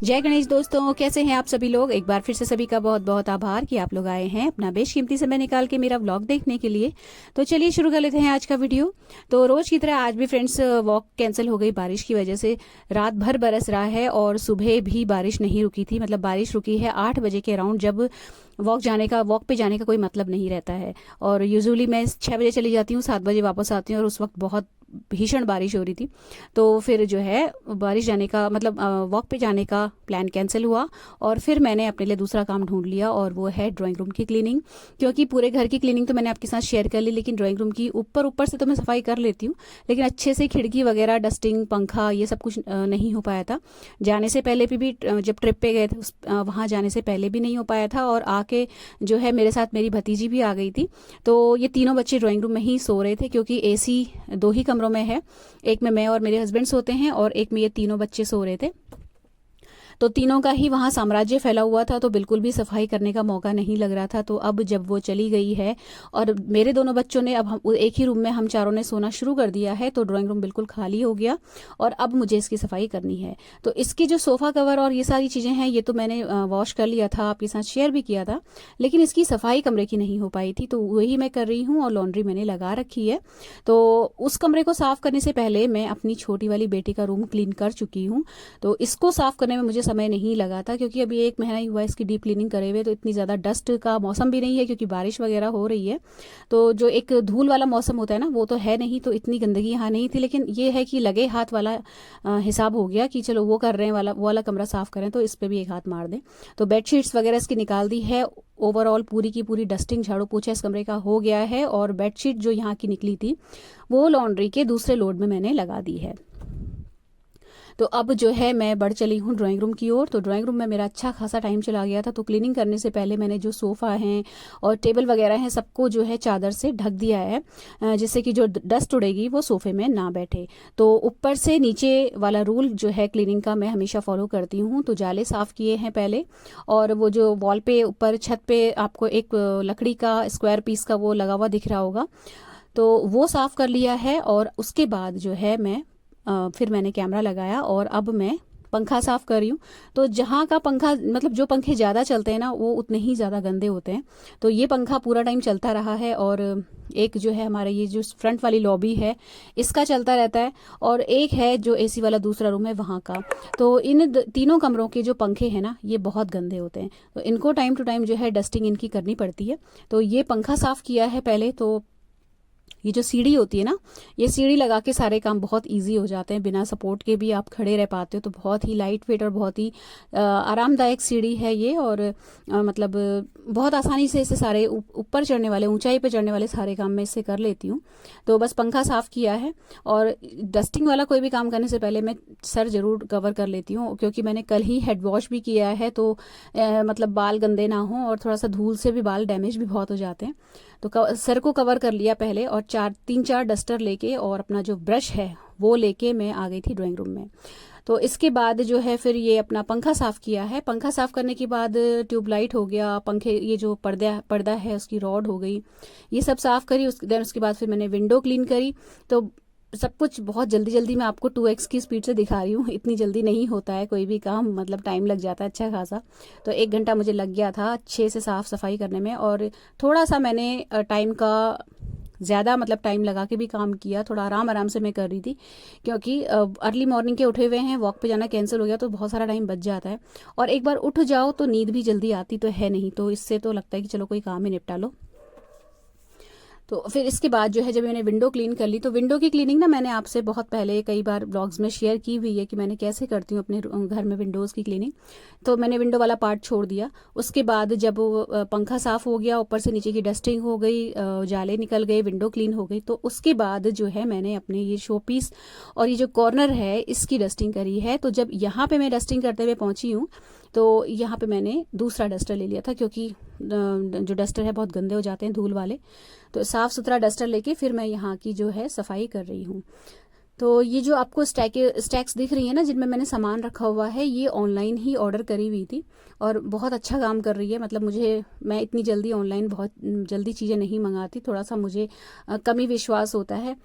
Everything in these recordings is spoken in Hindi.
जय गणेश दोस्तों, कैसे हैं आप सभी लोग। एक बार फिर से सभी का बहुत बहुत आभार कि आप लोग आए हैं अपना बेशकीमती समय निकाल के मेरा व्लॉग देखने के लिए। तो चलिए शुरू कर लेते हैं आज का वीडियो। तो रोज की तरह आज भी फ्रेंड्स वॉक कैंसिल हो गई बारिश की वजह से। रात भर बरस रहा है और सुबह भी बारिश नहीं रुकी थी। मतलब बारिश रुकी है 8 बजे के अराउंड, जब वॉक पे जाने का कोई मतलब नहीं रहता है। और यूजुअली मैं 6 बजे चली जाती हूँ, 7 बजे वापस आती हूँ और उस वक्त बहुत भीषण बारिश हो रही थी। तो फिर जो है बारिश जाने का मतलब वॉक पे जाने का प्लान कैंसिल हुआ और फिर मैंने अपने लिए दूसरा काम ढूंढ लिया और वो है ड्राइंग रूम की क्लीनिंग। क्योंकि पूरे घर की क्लीनिंग तो मैंने आपके साथ शेयर कर ली, लेकिन ड्राइंग रूम की ऊपर ऊपर से तो मैं सफाई कर लेती हूँ, लेकिन अच्छे से खिड़की वगैरह, डस्टिंग, पंखा, ये सब कुछ नहीं हो पाया था। जाने से पहले भी जब ट्रिप पे गए थे वहाँ जाने से पहले भी नहीं हो पाया था। और आके जो है मेरे साथ मेरी भतीजी भी आ गई थी। तो ये तीनों बच्चे ड्राइंग रूम में ही सो रहे थे क्योंकि एसी 2 ही कमरों में है। एक में मैं और मेरे हस्बैंड सोते हैं और एक में ये तीनों बच्चे सो रहे थे। तो तीनों का ही वहाँ साम्राज्य फैला हुआ था, तो बिल्कुल भी सफाई करने का मौका नहीं लग रहा था। तो अब जब वो चली गई है और मेरे दोनों बच्चों ने, अब हम एक ही रूम में हम चारों ने सोना शुरू कर दिया है, तो ड्राइंग रूम बिल्कुल खाली हो गया और अब मुझे इसकी सफाई करनी है। तो इसकी जो सोफ़ा कवर और ये सारी चीज़ें हैं, ये तो मैंने वॉश कर लिया था, आपके साथ शेयर भी किया था, लेकिन इसकी सफाई कमरे की नहीं हो पाई थी। तो वही मैं कर रही हूँ और लॉन्ड्री मैंने लगा रखी है। तो उस कमरे को साफ़ करने से पहले मैं अपनी छोटी वाली बेटी का रूम क्लीन कर चुकी हूँ। तो इसको साफ़ करने में मुझे समय नहीं लगा था क्योंकि अभी 1 महीना ही हुआ इसकी डीप क्लीनिंग करे हुए। तो इतनी ज़्यादा डस्ट का मौसम भी नहीं है क्योंकि बारिश वगैरह हो रही है। तो जो एक धूल वाला मौसम होता है ना, वो तो है नहीं, तो इतनी गंदगी यहाँ नहीं थी। लेकिन ये है कि लगे हाथ वाला हिसाब हो गया कि चलो वो कर रहे हैं, वो वाला कमरा साफ़ करें, तो इस पर भी एक हाथ मार दें। तो बेडशीट्स वगैरह इसकी निकाल दी है। ओवरऑल पूरी की पूरी डस्टिंग, झाड़ू पोछा इस कमरे का हो गया है। और बेडशीट जो यहाँ की निकली थी वो लॉन्ड्री के दूसरे लोड में मैंने लगा दी है। तो अब जो है मैं बढ़ चली हूँ ड्राइंग रूम की ओर। तो ड्राइंग रूम में मेरा अच्छा खासा टाइम चला गया था। तो क्लीनिंग करने से पहले मैंने जो सोफ़ा हैं और टेबल वगैरह हैं, सबको जो है चादर से ढक दिया है, जिससे कि जो डस्ट उड़ेगी वो सोफ़े में ना बैठे। तो ऊपर से नीचे वाला रूल जो है क्लीनिंग का मैं हमेशा फॉलो करती हूँ। तो जाले साफ़ किए हैं पहले, और वो जो वॉल पे ऊपर छत पे आपको एक लकड़ी का स्क्वायर पीस का वो लगा हुआ दिख रहा होगा, तो वो साफ़ कर लिया है। और उसके बाद जो है मैं फिर मैंने कैमरा लगाया और अब मैं पंखा साफ़ कर रही हूँ। तो जहाँ का पंखा, मतलब जो पंखे ज़्यादा चलते हैं ना, वो उतने ही ज़्यादा गंदे होते हैं। तो ये पंखा पूरा टाइम चलता रहा है। और एक जो है हमारे ये जो फ्रंट वाली लॉबी है, इसका चलता रहता है। और एक है जो एसी वाला दूसरा रूम है वहाँ का। तो इन तीनों कमरों के जो पंखे हैं ना, ये बहुत गंदे होते हैं। तो इनको टाइम टू टाइम जो है डस्टिंग इनकी करनी पड़ती है। तो ये पंखा साफ़ किया है पहले। तो ये जो सीढ़ी होती है ना, ये सीढ़ी लगा के सारे काम बहुत इजी हो जाते हैं। बिना सपोर्ट के भी आप खड़े रह पाते हो। तो बहुत ही लाइट वेट और बहुत ही आरामदायक सीढ़ी है ये। और मतलब बहुत आसानी से इसे सारे ऊपर चढ़ने वाले, ऊंचाई पे चढ़ने वाले सारे काम मैं इससे कर लेती हूँ। तो बस पंखा साफ़ किया है। और डस्टिंग वाला कोई भी काम करने से पहले मैं सर ज़रूर कवर कर लेती हूँ, क्योंकि मैंने कल ही हेड वॉश भी किया है। तो मतलब बाल गंदे ना हों, और थोड़ा सा धूल से भी बाल डैमेज भी बहुत हो जाते हैं। तो सर को कवर कर लिया पहले, और 3-4 डस्टर लेके और अपना जो ब्रश है वो लेके मैं आ गई थी ड्राइंग रूम में। तो इसके बाद जो है फिर ये अपना पंखा साफ़ किया है। पंखा साफ़ करने के बाद ट्यूबलाइट हो गया, पंखे ये जो पर्दा है उसकी रॉड हो गई, ये सब साफ़ करी। उसके बाद फिर मैंने विंडो क्लीन करी। तो सब कुछ बहुत जल्दी जल्दी मैं आपको 2x की स्पीड से दिखा रही हूँ। इतनी जल्दी नहीं होता है कोई भी काम, मतलब टाइम लग जाता है अच्छा खासा। तो 1 घंटा मुझे लग गया था अच्छे से साफ़ सफाई करने में। और थोड़ा सा मैंने टाइम का ज़्यादा मतलब टाइम लगा के भी काम किया। थोड़ा आराम आराम से मैं कर रही थी, क्योंकि अर्ली मॉर्निंग के उठे हुए हैं, वॉक पे जाना कैंसिल हो गया, तो बहुत सारा टाइम बच जाता है। और एक बार उठ जाओ तो नींद भी जल्दी आती तो है नहीं, तो इससे तो लगता है कि चलो कोई काम ही निपटा लो। तो फिर इसके बाद जो है जब मैंने विंडो क्लीन कर ली, तो विंडो की क्लीनिंग ना मैंने आपसे बहुत पहले कई बार ब्लॉग्स में शेयर की हुई है कि मैंने कैसे करती हूँ अपने घर में विंडोज़ की क्लीनिंग। तो मैंने विंडो वाला पार्ट छोड़ दिया। उसके बाद जब पंखा साफ़ हो गया, ऊपर से नीचे की डस्टिंग हो गई, जाले निकल गए, विंडो क्लीन हो गई, तो उसके बाद जो है मैंने अपने ये शो पीस और ये जो कॉर्नर है इसकी डस्टिंग करी है। तो जब यहाँ पर मैं डस्टिंग करते हुए पहुँची हूँ, तो यहाँ पे मैंने दूसरा डस्टर ले लिया था, क्योंकि जो डस्टर है बहुत गंदे हो जाते हैं धूल वाले। तो साफ़ सुथरा डस्टर लेके फिर मैं यहाँ की जो है सफाई कर रही हूँ। तो ये जो आपको स्टैक्स दिख रही है ना जिनमें मैंने सामान रखा हुआ है, ये ऑनलाइन ही ऑर्डर करी हुई थी और बहुत अच्छा काम कर रही है। मतलब मैं इतनी जल्दी ऑनलाइन बहुत जल्दी चीज़ें नहीं मंगाती, थोड़ा सा मुझे कम ही विश्वास होता है।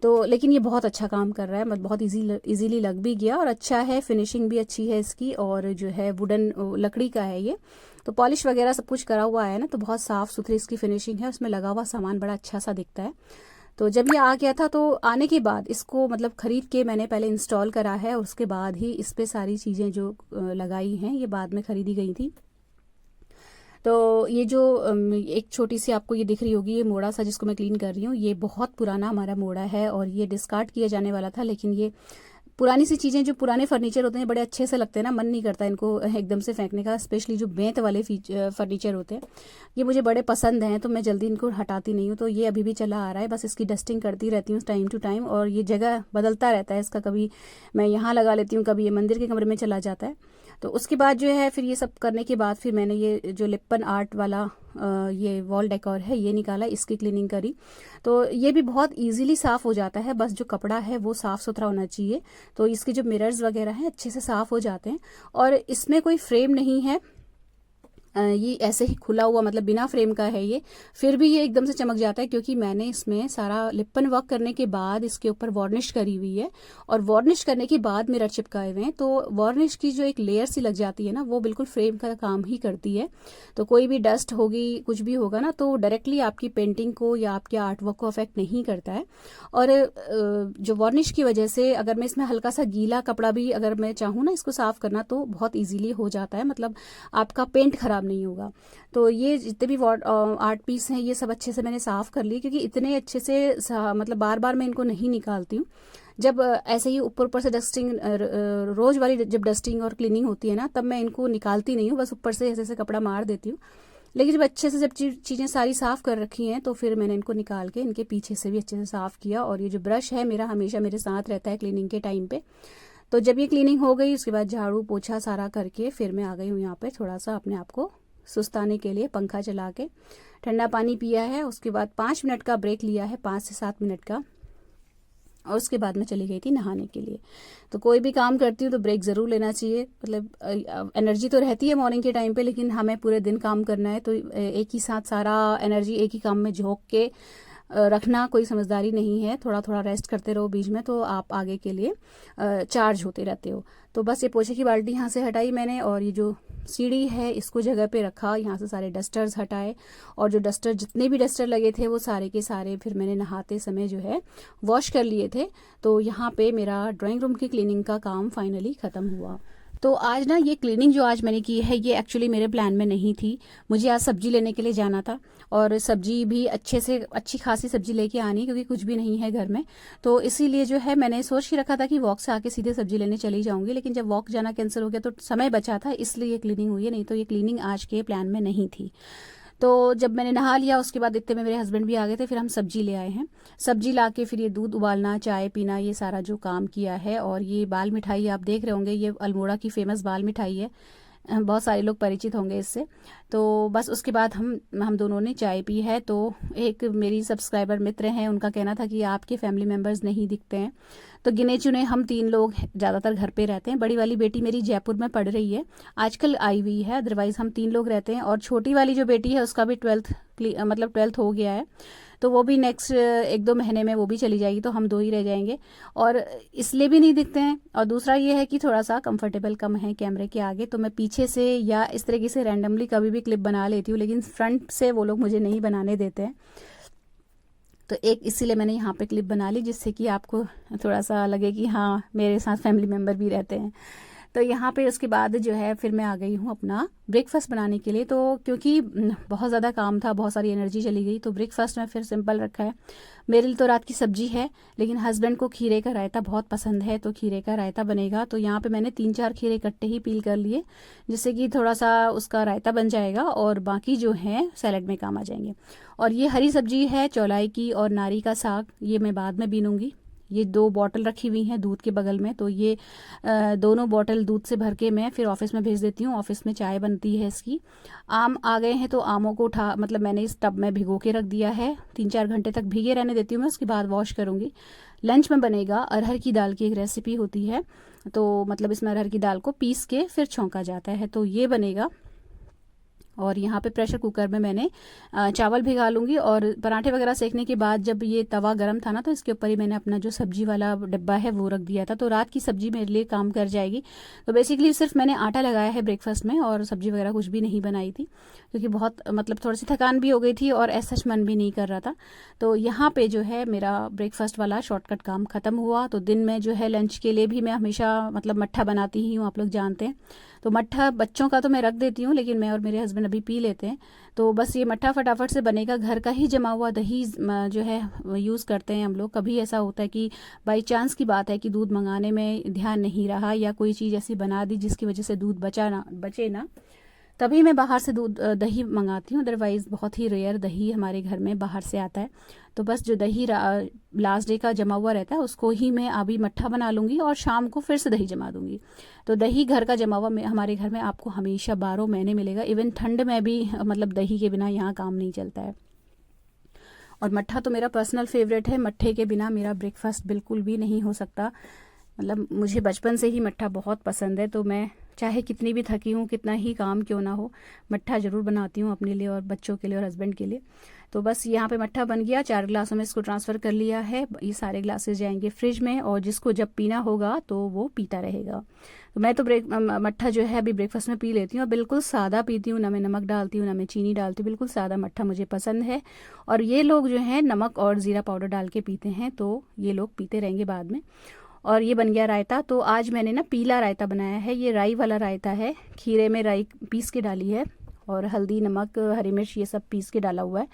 तो लेकिन ये बहुत अच्छा काम कर रहा है, मतलब बहुत इजीली लग भी गया और अच्छा है, फिनिशिंग भी अच्छी है इसकी। और जो है वुडन लकड़ी का है ये, तो पॉलिश वगैरह सब कुछ करा हुआ है ना, तो बहुत साफ़ सुथरी इसकी फिनिशिंग है। उसमें लगा हुआ सामान बड़ा अच्छा सा दिखता है। तो जब ये आ गया था तो आने के बाद इसको मतलब ख़रीद के मैंने पहले इंस्टॉल करा है और उसके बाद ही इस पे सारी चीज़ें जो लगाई हैं ये बाद में ख़रीदी गई थी। तो ये जो एक छोटी सी आपको ये दिख रही होगी, ये मोड़ा सा जिसको मैं क्लीन कर रही हूँ, ये बहुत पुराना हमारा मोड़ा है और ये डिस्कार्ड किया जाने वाला था। लेकिन ये पुरानी सी चीज़ें, जो पुराने फर्नीचर होते हैं बड़े अच्छे से लगते हैं ना, मन नहीं करता इनको एकदम से फेंकने का। स्पेशली जो बेंत वाले फर्नीचर होते हैं ये मुझे बड़े पसंद हैं, तो मैं जल्दी इनको हटाती नहीं हूँ। तो ये अभी भी चला आ रहा है, बस इसकी डस्टिंग करती रहती हूँ टाइम टू टाइम। और ये जगह बदलता रहता है इसका, कभी मैं यहाँ लगा लेती हूँ, कभी ये मंदिर के कमरे में चला जाता है। तो उसके बाद जो है फिर ये सब करने के बाद फिर मैंने ये जो लिप्पन आर्ट वाला ये वॉल डेकोर है ये निकाला, इसकी क्लीनिंग करी। तो ये भी बहुत इजीली साफ़ हो जाता है, बस जो कपड़ा है वो साफ़ सुथरा होना चाहिए। तो इसके जो मिरर्स वगैरह हैं अच्छे से साफ़ हो जाते हैं। और इसमें कोई फ्रेम नहीं है, ये ऐसे ही खुला हुआ, मतलब बिना फ्रेम का है ये, फिर भी ये एकदम से चमक जाता है क्योंकि मैंने इसमें सारा लिप्पन वर्क करने के बाद इसके ऊपर वार्निश करी हुई है और वार्निश करने के बाद मिरर चिपकाए हुए हैं। तो वार्निश की जो एक लेयर सी लग जाती है ना, वो बिल्कुल फ्रेम का काम ही करती है। तो कोई भी डस्ट होगी, कुछ भी होगा ना, तो डायरेक्टली आपकी पेंटिंग को या आपके आर्ट वर्क को अफेक्ट नहीं करता है। और जो वार्निश की वजह से अगर मैं इसमें हल्का सा गीला कपड़ा भी अगर मैं चाहूँ ना इसको साफ़ करना, तो बहुत ईजीली हो जाता है, मतलब आपका पेंट खराब नहीं होगा। तो ये जितने भी आर्ट पीस हैं ये सब अच्छे से मैंने साफ़ कर लिए, क्योंकि इतने अच्छे से मतलब बार बार मैं इनको नहीं निकालती हूँ। जब ऐसे ही ऊपर ऊपर से डस्टिंग, रोज़ वाली जब डस्टिंग और क्लीनिंग होती है ना, तब मैं इनको निकालती नहीं हूँ, बस ऊपर से ऐसे ऐसे कपड़ा मार देती हूँ। लेकिन जब अच्छे से जब चीज़ें सारी साफ़ कर रखी हैं तो फिर मैंने इनको निकाल के इनके पीछे से भी अच्छे से साफ़ किया। और ये जो ब्रश है मेरा हमेशा मेरे साथ रहता है क्लीनिंग के टाइम पे। तो जब ये क्लीनिंग हो गई उसके बाद झाड़ू पोछा सारा करके फिर मैं आ गई हूँ यहाँ पे थोड़ा सा अपने आप को सुस्ताने के लिए, पंखा चला के ठंडा पानी पिया है। उसके बाद 5 मिनट का ब्रेक लिया है, 5 से 7 मिनट का, और उसके बाद मैं चली गई थी नहाने के लिए। तो कोई भी काम करती हूँ तो ब्रेक ज़रूर लेना चाहिए, मतलब एनर्जी तो रहती है मॉर्निंग के टाइम पे, लेकिन हमें पूरे दिन काम करना है तो एक ही साथ सारा एनर्जी एक ही काम में झोंक के रखना कोई समझदारी नहीं है। थोड़ा थोड़ा रेस्ट करते रहो बीच में, तो आप आगे के लिए चार्ज होते रहते हो। तो बस ये पोछे की बाल्टी यहाँ से हटाई मैंने और ये जो सीढ़ी है इसको जगह पे रखा, यहाँ से सारे डस्टर्स हटाए और जो डस्टर जितने भी डस्टर लगे थे वो सारे के सारे फिर मैंने नहाते समय जो है वॉश कर लिए थे। तो यहाँ पे मेरा ड्राइंग रूम की क्लीनिंग का काम फाइनली ख़त्म हुआ। तो आज ना ये क्लीनिंग जो आज मैंने की है ये एक्चुअली मेरे प्लान में नहीं थी। मुझे आज सब्जी लेने के लिए जाना था और सब्जी भी अच्छी खासी सब्जी लेके आनी, क्योंकि कुछ भी नहीं है घर में। तो इसीलिए जो है मैंने सोच के रखा था कि वॉक से आके सीधे सब्जी लेने चली जाऊंगी, लेकिन जब वॉक जाना कैंसिल हो गया तो समय बचा था, इसलिए क्लीनिंग हुई है, नहीं तो ये क्लीनिंग आज के प्लान में नहीं थी। तो जब मैंने नहा लिया उसके बाद इतने में मेरे हस्बैंड भी आ गए थे, फिर हम सब्जी ले आए हैं। सब्जी ला के फिर ये दूध उबालना, चाय पीना, ये सारा जो काम किया है। और ये बाल मिठाई आप देख रहे होंगे, ये अल्मोड़ा की फेमस बाल मिठाई है, बहुत सारे लोग परिचित होंगे इससे। तो बस उसके बाद हम दोनों ने चाय पी है। तो एक मेरी सब्सक्राइबर मित्र हैं, उनका कहना था कि आपके फैमिली मेम्बर्स नहीं दिखते हैं, तो गिने चुने हम 3 लोग ज़्यादातर घर पे रहते हैं। बड़ी वाली बेटी मेरी जयपुर में पढ़ रही है, आजकल आई हुई है, अदरवाइज़ हम 3 लोग रहते हैं। और छोटी वाली जो बेटी है उसका भी 12th हो गया है, तो वो भी नेक्स्ट 1-2 महीने में वो भी चली जाएगी, तो हम 2 ही रह जाएंगे और इसलिए भी नहीं दिखते हैं। और दूसरा ये है कि थोड़ा सा कंफर्टेबल कम है कैमरे के आगे, तो मैं पीछे से या इस तरीके से रैंडमली कभी भी क्लिप बना लेती हूँ, लेकिन फ्रंट से वो लोग मुझे नहीं बनाने देते हैं। तो एक इसीलिए मैंने यहाँ पे क्लिप बना ली, जिससे कि आपको थोड़ा सा लगे कि हाँ मेरे साथ फैमिली मेम्बर भी रहते हैं। तो यहाँ पे उसके बाद जो है फिर मैं आ गई हूँ अपना ब्रेकफास्ट बनाने के लिए। तो क्योंकि बहुत ज़्यादा काम था, बहुत सारी एनर्जी चली गई, तो ब्रेकफास्ट में फिर सिंपल रखा है। मेरे लिए तो रात की सब्जी है, लेकिन हस्बैंड को खीरे का रायता बहुत पसंद है, तो खीरे का रायता बनेगा। तो यहाँ पे मैंने 3-4 खीरे इकट्ठे ही पील कर लिए, जिससे कि थोड़ा सा उसका रायता बन जाएगा और बाकी जो है सैलेड में काम आ जाएंगे। और ये हरी सब्जी है चौलाई की और नारी का साग, ये मैं बाद में बीनूंगी, ये 2 बॉटल रखी हुई हैं दूध के बगल में, तो ये दोनों बॉटल दूध से भर के मैं फिर ऑफिस में भेज देती हूँ। ऑफिस में चाय बनती है इसकी। आम आ गए हैं तो आमों को उठा मतलब मैंने इस टब में भिगो के रख दिया है, 3-4 घंटे तक भीगे रहने देती हूँ मैं, उसके बाद वॉश करूँगी। लंच में बनेगा अरहर की दाल की एक रेसिपी होती है, तो मतलब इसमें अरहर की दाल को पीस के फिर छौंका जाता है, तो ये बनेगा। और यहाँ पे प्रेशर कुकर में मैंने चावल भिगा लूँगी, और पराठे वगैरह सेकने के बाद जब ये तवा गर्म था ना, तो इसके ऊपर ही मैंने अपना जो सब्जी वाला डिब्बा है वो रख दिया था, तो रात की सब्जी मेरे लिए काम कर जाएगी। तो बेसिकली सिर्फ मैंने आटा लगाया है ब्रेकफास्ट में, और सब्जी वगैरह कुछ भी नहीं बनाई थी, क्योंकि बहुत मतलब थोड़ी सी थकान भी हो गई थी और ऐसा मन भी नहीं कर रहा था। तो यहाँ पे जो है मेरा ब्रेकफास्ट वाला शॉर्टकट काम खत्म हुआ। तो दिन में जो है लंच के लिए भी मैं हमेशा मतलब मट्ठा बनाती ही हूँ, आप लोग जानते हैं। तो मट्ठा बच्चों का तो मैं रख देती हूँ, लेकिन मैं और मेरे हस्बैंड अभी पी लेते हैं। तो बस ये मट्ठा फटाफट से बनेगा। घर का ही जमा हुआ दही जो है यूज़ करते हैं हम लोग। कभी ऐसा होता है कि बाई चांस की बात है कि दूध मंगाने में ध्यान नहीं रहा, या कोई चीज़ ऐसी बना दी जिसकी वजह से दूध बचे ना, तभी मैं बाहर से दूध दही मंगाती हूँ। अदरवाइज़ बहुत ही रेयर दही हमारे घर में बाहर से आता है। तो बस जो दही लास्ट डे का जमा हुआ रहता है उसको ही मैं अभी मट्ठा बना लूँगी, और शाम को फिर से दही जमा दूँगी। तो दही घर का जमा हुआ हमारे घर में आपको हमेशा 12 महीने मिलेगा। इवन ठंड में भी मतलब दही के बिना यहाँ काम नहीं चलता है। और मट्ठा तो मेरा पर्सनल फेवरेट है। मट्ठे के बिना मेरा ब्रेकफास्ट बिल्कुल भी नहीं हो सकता। मतलब मुझे बचपन से ही मट्ठा बहुत पसंद है, तो मैं चाहे कितनी भी थकी हूँ, कितना ही काम क्यों ना हो, मट्ठा ज़रूर बनाती हूँ अपने लिए और बच्चों के लिए और हस्बैंड के लिए। तो बस यहाँ पे मट्ठा बन गया। 4 ग्लासों में इसको ट्रांसफ़र कर लिया है। ये सारे ग्लासेस जाएंगे फ्रिज में, और जिसको जब पीना होगा तो वो पीता रहेगा। तो मैं तो मट्ठा जो है अभी ब्रेकफास्ट में पी लेती हूँ, और बिल्कुल सादा पीती हूँ, ना मैं नमक डालती हूँ ना मैं चीनी डालती हूँ। बिल्कुल सादा मट्ठा मुझे पसंद है। और ये लोग जो है नमक और ज़ीरा पाउडर डाल के पीते हैं, तो ये लोग पीते रहेंगे बाद में। और ये बन गया रायता। तो आज मैंने ना पीला रायता बनाया है। ये राई वाला रायता है, खीरे में राई पीस के डाली है, और हल्दी नमक हरी मिर्च ये सब पीस के डाला हुआ है।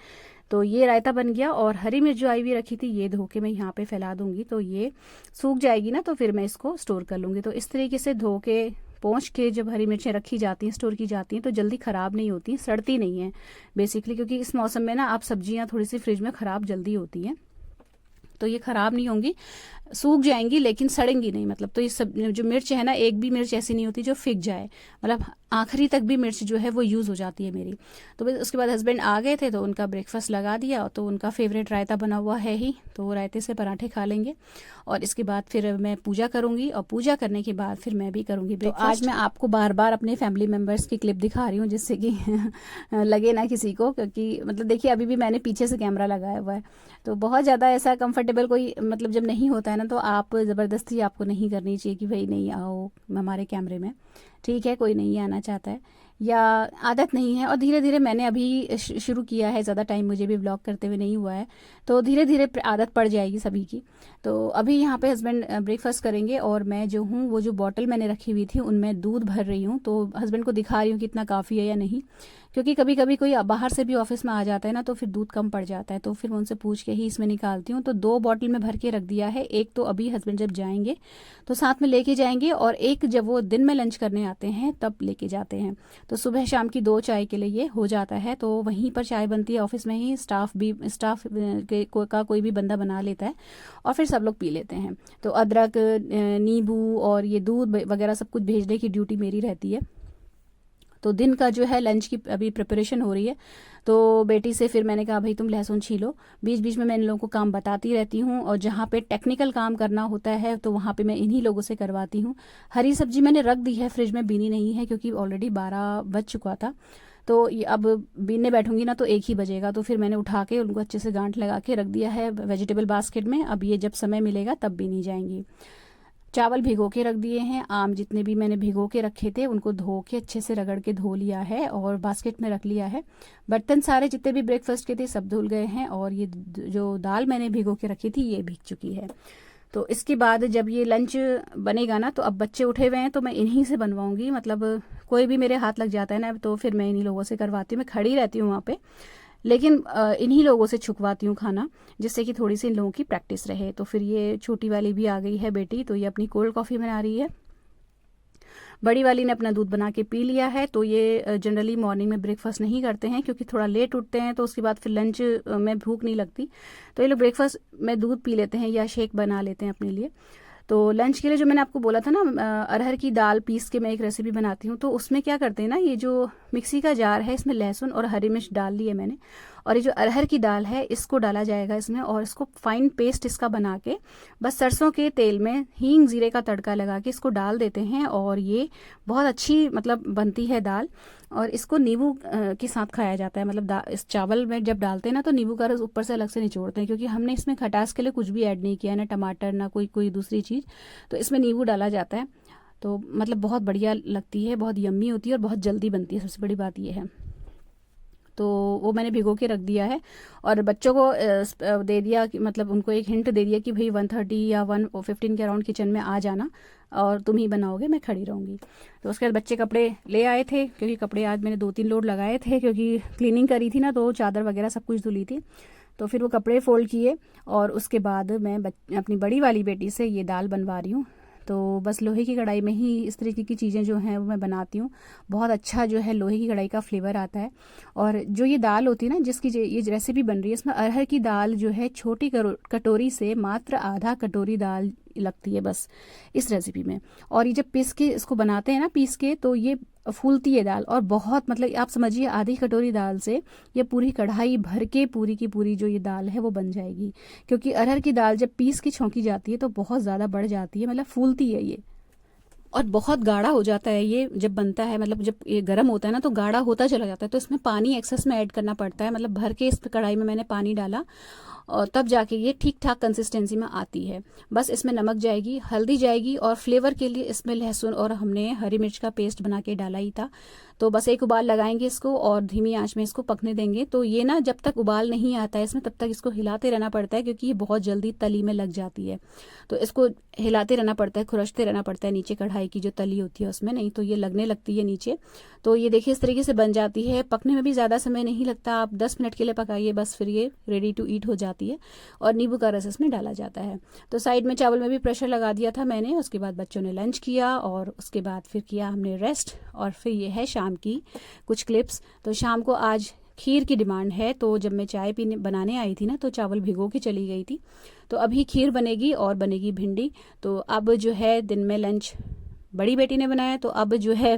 तो ये रायता बन गया। और हरी मिर्च जो आई हुई रखी थी ये धो के मैं यहाँ पे फैला दूंगी, तो ये सूख जाएगी ना, तो फिर मैं इसको स्टोर कर लूँगी। तो इस तरीके से धो के पोंछ के जब हरी मिर्चें रखी जाती हैं, स्टोर की जाती हैं, तो जल्दी ख़राब नहीं होती, सड़ती नहीं है बेसिकली। क्योंकि इस मौसम में ना आप सब्जियाँ थोड़ी सी फ्रिज में ख़राब जल्दी होती हैं, तो ये ख़राब नहीं होंगी, सूख जाएंगी लेकिन सड़ेंगी नहीं। मतलब तो ये सब जो मिर्च है ना, एक भी मिर्च ऐसी नहीं होती जो फिक जाए, मतलब आखिरी तक भी मिर्च जो है वो यूज़ हो जाती है मेरी। तो बस उसके बाद हस्बैंड आ गए थे, तो उनका ब्रेकफास्ट लगा दिया। तो उनका फेवरेट रायता बना हुआ है ही, तो वो रायते से पराठे खा लेंगे। और इसके बाद फिर मैं पूजा करूँगी, और पूजा करने के बाद फिर मैं भी करूँगी ब्रेकफास्ट। तो आज मैं आपको बार बार अपने फैमिली मेम्बर्स की क्लिप दिखा रही हूँ, जिससे कि लगे ना किसी को, क्योंकि मतलब देखिए अभी भी मैंने पीछे से कैमरा लगाया हुआ है। तो बहुत ज़्यादा ऐसा कंफर्टेबल कोई मतलब जब नहीं होता है ना, तो आप ज़बरदस्ती आपको नहीं करनी चाहिए कि भाई नहीं आओ हमारे कैमरे में। ठीक है, कोई नहीं आना चाहता है या आदत नहीं है। और धीरे धीरे मैंने अभी शुरू किया है, ज़्यादा टाइम मुझे भी ब्लॉग करते हुए नहीं हुआ है, तो धीरे धीरे आदत पड़ जाएगी सभी की। तो अभी यहाँ पे हस्बैंड ब्रेकफास्ट करेंगे, और मैं जो हूँ वो जो बॉटल मैंने रखी हुई थी उनमें दूध भर रही हूँ। तो हस्बैंड को दिखा रही हूँ कि इतना काफ़ी है या नहीं, क्योंकि कभी कभी कोई बाहर से भी ऑफिस में आ जाता है ना, तो फिर दूध कम पड़ जाता है, तो फिर मैं उनसे पूछ के ही इसमें निकालती हूँ। तो 2 बॉटल में भर के रख दिया है। एक तो अभी हस्बैंड जब जाएंगे तो साथ में लेके जाएंगे, और एक जब वो दिन में लंच करने आते हैं तब लेके जाते हैं। तो सुबह शाम की 2 चाय के लिए ये हो जाता है। तो वहीं पर चाय बनती है ऑफिस में ही, स्टाफ का कोई भी बंदा बना लेता है, और फिर सब लोग पी लेते हैं। तो अदरक नींबू और ये दूध वगैरह सब कुछ भेजने की ड्यूटी मेरी रहती है। तो दिन का जो है लंच की अभी प्रिपरेशन हो रही है। तो बेटी से फिर मैंने कहा भाई तुम लहसुन छीलो। बीच बीच में मैं इन लोगों को काम बताती रहती हूँ, और जहाँ पे टेक्निकल काम करना होता है तो वहाँ पे मैं इन्हीं लोगों से करवाती हूँ। हरी सब्जी मैंने रख दी है फ्रिज में, बीनी नहीं है, क्योंकि ऑलरेडी 12 बज चुका था। तो अब बीनने बैठूंगी ना तो 1 ही बजेगा, तो फिर मैंने उठा के उनको अच्छे से गांठ लगा के रख दिया है वेजिटेबल बास्केट में। अब ये जब समय मिलेगा तब बीनी जाएंगी। चावल भिगो के रख दिए हैं। आम जितने भी मैंने भिगो के रखे थे उनको धो के अच्छे से रगड़ के धो लिया है, और बास्केट में रख लिया है। बर्तन सारे जितने भी ब्रेकफास्ट के थे सब धुल गए हैं, और ये जो दाल मैंने भिगो के रखी थी ये भीग चुकी है। तो इसके बाद जब ये लंच बनेगा ना, तो अब बच्चे उठे हुए हैं तो मैं इन्हीं से बनवाऊंगी। मतलब कोई भी मेरे हाथ लग जाता है ना, तो फिर मैं इन्हीं लोगों से करवाती हूँ। मैं खड़ी रहती हूँ वहाँ पे, लेकिन इन्हीं लोगों से छुकवाती हूँ खाना, जिससे कि थोड़ी सी इन लोगों की प्रैक्टिस रहे। तो फिर ये छोटी वाली भी आ गई है बेटी, तो ये अपनी कोल्ड कॉफ़ी बना रही है। बड़ी वाली ने अपना दूध बना के पी लिया है। तो ये जनरली मॉर्निंग में ब्रेकफास्ट नहीं करते हैं क्योंकि थोड़ा लेट उठते हैं, तो उसके बाद फिर लंच में भूख नहीं लगती, तो ये लोग ब्रेकफास्ट में दूध पी लेते हैं या शेक बना लेते हैं अपने लिए। तो लंच के लिए जो मैंने आपको बोला था ना, अरहर की दाल पीस के मैं एक रेसिपी बनाती हूँ, तो उसमें क्या करते हैं ना, ये जो मिक्सी का जार है इसमें लहसुन और हरी मिर्च डाल ली है मैंने, और ये जो अरहर की दाल है इसको डाला जाएगा इसमें, और इसको फाइन पेस्ट इसका बना के बस सरसों के तेल में हींग जीरे का तड़का लगा के इसको डाल देते हैं, और ये बहुत अच्छी मतलब बनती है दाल। और इसको नींबू के साथ खाया जाता है, मतलब इस चावल में जब डालते हैं ना तो नींबू का रस ऊपर से अलग से निचोड़ते हैं, क्योंकि हमने इसमें खटास के लिए कुछ भी ऐड नहीं किया, ना टमाटर ना कोई दूसरी चीज़, तो इसमें नींबू डाला जाता है। तो मतलब बहुत बढ़िया लगती है, बहुत यम्मी होती है और बहुत जल्दी बनती है, सबसे बड़ी बात ये है। तो वो मैंने भिगो के रख दिया है, और बच्चों को दे दिया कि मतलब उनको एक हिंट दे दिया कि भाई 1:30 या 1:15 के अराउंड किचन में आ जाना, और तुम ही बनाओगे, मैं खड़ी रहूँगी। तो उसके बाद बच्चे कपड़े ले आए थे, क्योंकि कपड़े आज मैंने 2-3 लोड लगाए थे, क्योंकि क्लीनिंग करी थी ना, तो चादर वगैरह सब कुछ धुली थी। तो फिर वो कपड़े फोल्ड किए, और उसके बाद मैं अपनी बड़ी वाली बेटी से ये दाल बनवा रही हूँ। तो बस लोहे की कढ़ाई में ही इस तरीके की चीज़ें जो हैं वो मैं बनाती हूँ, बहुत अच्छा जो है लोहे की कढ़ाई का फ्लेवर आता है। और जो ये दाल होती है ना, जिसकी ये रेसिपी बन रही है, इसमें अरहर की दाल जो है छोटी कटोरी से मात्र आधा कटोरी दाल लगती है बस इस रेसिपी में। और ये जब पीस के इसको बनाते हैं ना, पीस के, तो ये फूलती है दाल, और बहुत मतलब आप समझिए आधी कटोरी दाल से ये पूरी कढ़ाई भर के पूरी की पूरी जो ये दाल है वो बन जाएगी। क्योंकि अरहर की दाल जब पीस के छौंकी जाती है तो बहुत ज़्यादा बढ़ जाती है, मतलब फूलती है ये, और बहुत गाढ़ा हो जाता है ये जब बनता है, मतलब जब ये गर्म होता है ना तो गाढ़ा होता चला जाता है। तो इसमें पानी एक्सेस में ऐड करना पड़ता है, मतलब भर के इस कढ़ाई में मैंने पानी डाला, और तब जाके ये ठीक ठाक कंसिस्टेंसी में आती है। बस इसमें नमक जाएगी, हल्दी जाएगी, और फ्लेवर के लिए इसमें लहसुन और हमने हरी मिर्च का पेस्ट बना के डाला ही था। तो बस एक उबाल लगाएंगे इसको, और धीमी आंच में इसको पकने देंगे। तो ये ना जब तक उबाल नहीं आता है इसमें, तब तक इसको हिलाते रहना पड़ता है, क्योंकि ये बहुत जल्दी तली में लग जाती है। तो इसको हिलाते रहना पड़ता है, खुरचते रहना पड़ता है नीचे कढ़ाई की जो तली होती है उसमें, नहीं तो ये लगने लगती है नीचे। तो ये देखिए इस तरीके से बन जाती है, पकने में भी ज़्यादा समय नहीं लगता, आप 10 मिनट के लिए पकाइए बस, फिर ये रेडी टू ईट हो जाती है। और नींबू का रस इसमें डाला जाता है। तो साइड में चावल में भी प्रेशर लगा दिया था मैंने। उसके बाद बच्चों ने लंच किया, और उसके बाद फिर किया हमने रेस्ट, और फिर ये है शाम की कुछ क्लिप्स। तो शाम को आज खीर की डिमांड है, तो जब मैं चाय पीने बनाने आई थी ना, तो चावल भिगो के चली गई थी। तो अभी खीर बनेगी और बनेगी भिंडी। तो अब जो है दिन में लंच बड़ी बेटी ने बनाया, तो अब जो है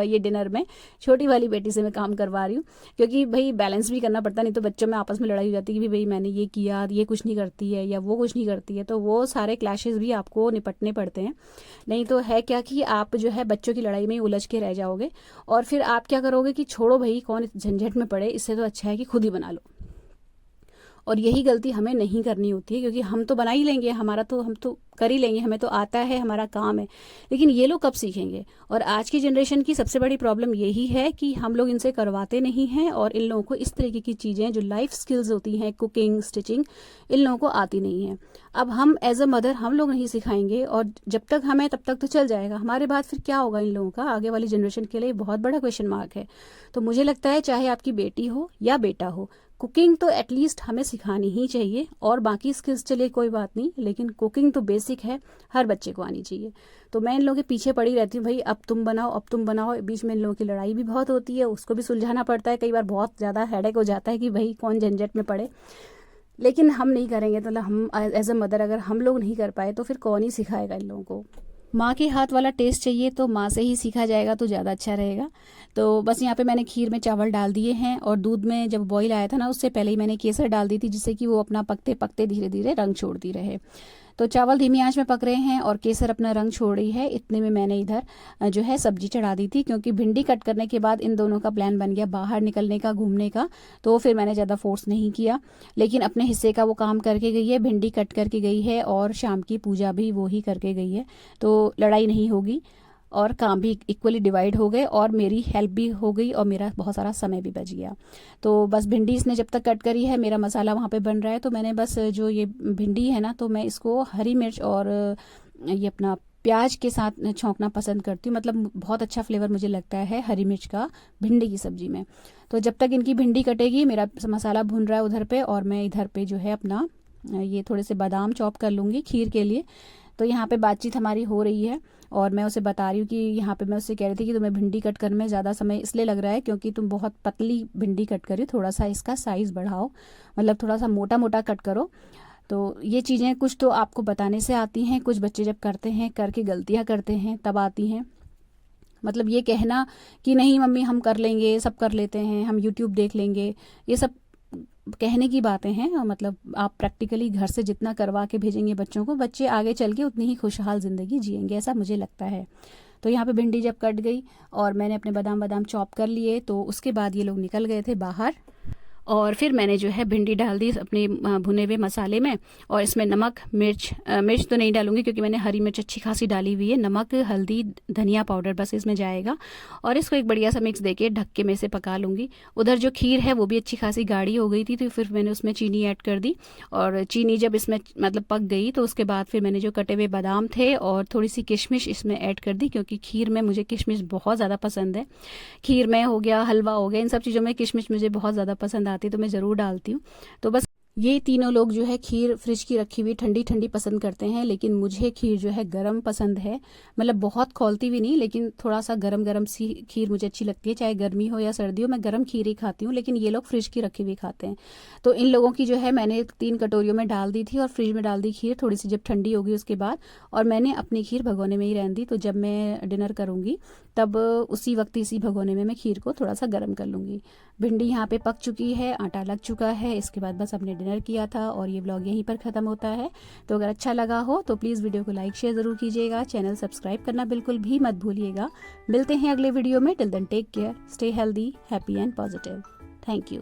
ये डिनर में छोटी वाली बेटी से मैं काम करवा रही हूँ, क्योंकि भाई बैलेंस भी करना पड़ता, नहीं तो बच्चों में आपस में लड़ाई हो जाती है कि भाई मैंने ये किया, ये कुछ नहीं करती है, या वो कुछ नहीं करती है। तो वो सारे क्लैशेस भी आपको निपटने पड़ते हैं, नहीं तो है क्या कि आप जो है बच्चों की लड़ाई में ही उलझ के रह जाओगे, और फिर आप क्या करोगे कि छोड़ो भाई कौन झंझट में पड़े, इससे तो अच्छा है कि खुद ही बना लो। और यही गलती हमें नहीं करनी होती है, क्योंकि हम तो बना ही लेंगे, हम तो कर ही लेंगे, हमें तो आता है, हमारा काम है। लेकिन ये लोग कब सीखेंगे? और आज की जनरेशन की सबसे बड़ी प्रॉब्लम यही है कि हम लोग इनसे करवाते नहीं हैं, और इन लोगों को इस तरीके की चीज़ें जो लाइफ स्किल्स होती हैं, कुकिंग, स्टिचिंग, इन लोगों को आती नहीं है। अब हम एज अ मदर हम लोग नहीं सिखाएंगे, और जब तक हमें तब तक तो चल जाएगा, हमारे बाद फिर क्या होगा इन लोगों का? आगे वाली जनरेशन के लिए बहुत बड़ा क्वेश्चन मार्क है। तो मुझे लगता है चाहे आपकी बेटी हो या बेटा हो, कुकिंग तो एटलीस्ट हमें सिखानी ही चाहिए, और बाकी स्किल्स चलिए कोई बात नहीं, लेकिन कुकिंग तो बेसिक है, हर बच्चे को आनी चाहिए। तो मैं इन लोगों के पीछे पड़ी रहती हूँ, भाई अब तुम बनाओ, अब तुम बनाओ। बीच में इन लोगों की लड़ाई भी बहुत होती है, उसको भी सुलझाना पड़ता है, कई बार बहुत ज़्यादा हेडेक हो जाता है कि भाई कौन झंझट में पड़े। लेकिन हम नहीं करेंगे, तो हम एज अ मदर अगर हम लोग नहीं कर पाए तो फिर कौन ही सिखाएगा इन लोगों को? माँ के हाथ वाला टेस्ट चाहिए तो माँ से ही सीखा जाएगा, तो ज़्यादा अच्छा रहेगा। तो बस यहाँ पे मैंने खीर में चावल डाल दिए हैं, और दूध में जब बॉईल आया था ना उससे पहले ही मैंने केसर डाल दी थी, जिससे कि वो अपना पकते पकते धीरे धीरे रंग छोड़ती रहे। तो चावल धीमी आंच में पक रहे हैं और केसर अपना रंग छोड़ रही है। इतने में मैंने इधर जो है सब्जी चढ़ा दी थी, क्योंकि भिंडी कट करने के बाद इन दोनों का प्लान बन गया बाहर निकलने का, घूमने का। तो फिर मैंने ज़्यादा फोर्स नहीं किया, लेकिन अपने हिस्से का वो काम करके गई है, भिंडी कट करके गई है, और शाम की पूजा भी वो ही करके गई है। तो लड़ाई नहीं होगी, और काम भी इक्वली डिवाइड हो गए, और मेरी हेल्प भी हो गई, और मेरा बहुत सारा समय भी बच गया। तो बस भिंडी इसने जब तक कट करी है, मेरा मसाला वहाँ पे बन रहा है। तो मैंने बस जो ये भिंडी है ना, तो मैं इसको हरी मिर्च और ये अपना प्याज के साथ छौंकना पसंद करती हूँ, मतलब बहुत अच्छा फ्लेवर मुझे लगता है हरी मिर्च का भिंडी की सब्जी में। तो जब तक इनकी भिंडी कटेगी, मेरा मसाला भून रहा है उधर पे, और मैं इधर पे जो है अपना ये थोड़े से बादाम चॉप कर लूँगी खीर के लिए। तो यहाँ पे बातचीत हमारी हो रही है और मैं उसे बता रही हूँ कि यहाँ पे मैं उससे कह रही थी कि तुम्हें भिंडी कट करने में ज़्यादा समय इसलिए लग रहा है क्योंकि तुम बहुत पतली भिंडी कट करी, थोड़ा सा इसका साइज़ बढ़ाओ, मतलब थोड़ा सा मोटा मोटा कट करो। तो ये चीज़ें कुछ तो आपको बताने से आती हैं, कुछ बच्चे जब करते हैं, करके गलतियाँ करते हैं तब आती हैं। मतलब ये कहना कि नहीं मम्मी हम कर लेंगे, सब कर लेते हैं, हम यूट्यूब देख लेंगे, ये सब कहने की बातें हैं। मतलब आप प्रैक्टिकली घर से जितना करवा के भेजेंगे बच्चों को, बच्चे आगे चल के उतनी ही खुशहाल ज़िंदगी जिएंगे, ऐसा मुझे लगता है। तो यहाँ पे भिंडी जब कट गई और मैंने अपने बादाम चॉप कर लिए, तो उसके बाद ये लोग निकल गए थे बाहर और फिर मैंने जो है भिंडी डाल दी अपने भुने हुए मसाले में। और इसमें नमक मिर्च तो नहीं डालूंगी क्योंकि मैंने हरी मिर्च अच्छी खासी डाली हुई है। नमक, हल्दी, धनिया पाउडर बस इसमें जाएगा और इसको एक बढ़िया सा मिक्स देके ढक के मैं इसे पका लूँगी। उधर जो खीर है वो भी अच्छी खासी गाढ़ी हो गई थी, तो फिर मैंने उसमें चीनी ऐड कर दी और चीनी जब इसमें मतलब पक गई तो उसके बाद फिर मैंने जो कटे हुए बादाम थे और थोड़ी सी किशमिश इसमें ऐड कर दी, क्योंकि खीर में मुझे किशमिश बहुत ज़्यादा पसंद है। खीर में हो गया, हलवा हो गया, इन सब चीज़ों में किशमिश मुझे बहुत ज़्यादा पसंद आती है, तो मैं ज़रूर डालती हूँ। तो बस ये तीनों लोग जो है खीर फ्रिज की रखी हुई ठंडी ठंडी पसंद करते हैं, लेकिन मुझे खीर जो है गरम पसंद है। मतलब बहुत खौलती भी नहीं, लेकिन थोड़ा सा गरम गरम सी खीर मुझे अच्छी लगती है, चाहे गर्मी हो या सर्दी हो, मैं गरम खीर ही खाती हूँ। लेकिन ये लोग फ्रिज की रखी हुई खाते हैं। तो इन लोगों की जो है मैंने 3 कटोरियों में डाल दी थी और फ्रिज में डाल दी खीर, थोड़ी सी जब ठंडी होगी उसके बाद। और मैंने अपनी खीर भगोने में ही रहने दी, तो जब मैं डिनर करूँगी तब उसी वक्त इसी भगोने में मैं खीर को थोड़ा सा गर्म कर लूँगी। भिंडी यहाँ पे पक चुकी है, आटा लग चुका है। इसके बाद बस हमने डिनर किया था और ये व्लॉग यहीं पर ख़त्म होता है। तो अगर अच्छा लगा हो तो प्लीज़ वीडियो को लाइक शेयर ज़रूर कीजिएगा, चैनल सब्सक्राइब करना बिल्कुल भी मत भूलिएगा। मिलते हैं अगले वीडियो में। Till then take care, stay healthy, happy and positive. Thank you.